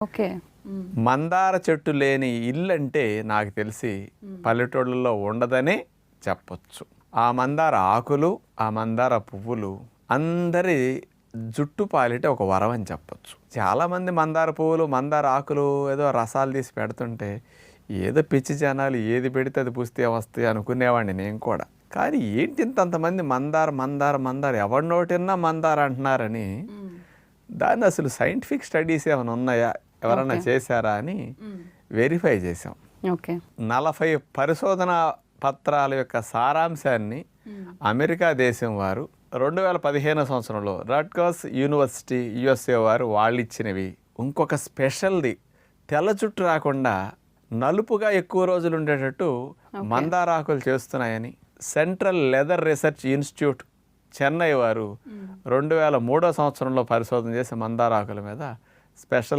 Okay. మందార చెట్టు లేని ఇల్లు అంటే నాకు తెలిసి పల్లెటూళ్ళలో ఉండదనే చెప్పొచ్చు. ఆ మందార ఆకులు, ఆ మందార పువ్వులు అందరి జుట్టు పాలిట ఒక వరం అని చెప్పొచ్చు. చాలామంది మందార పువ్వులు, మందార ఆకులు ఏదో రసాలు తీసి పెడుతుంటే ఏదో పిచ్చి జనాలు ఏది పెడితే అది పూస్తే వస్తాయి అనుకునేవాడిని నేను కూడా. కానీ ఏంటి ఇంతంతమంది మందార మందార మందార ఎవరి నోటిన్నా మందార అంటున్నారని దాన్ని అసలు సైంటిఫిక్ స్టడీస్ ఏమైనా ఉన్నాయా, ఎవరైనా చేశారా అని వెరిఫై చేసాం. ఓకే. 40 పరిశోధన పత్రాల యొక్క సారాంశాన్ని అమెరికా దేశం వారు 2015 సంవత్సరంలో రట్గర్స్ యూనివర్సిటీ యుఎస్ఏ వారు వాళ్ళు ఇచ్చినవి. ఇంకొక స్పెషల్ది తెల్ల జుట్టు రాకుండా నలుపుగా ఎక్కువ రోజులు ఉండేటట్టు మందారాకులు చేస్తున్నాయని central leather research institute Chennai వారు 2003 సంవత్సరంలో పరిశోధన చేసి మందారాకుల మీద స్పెషల్గా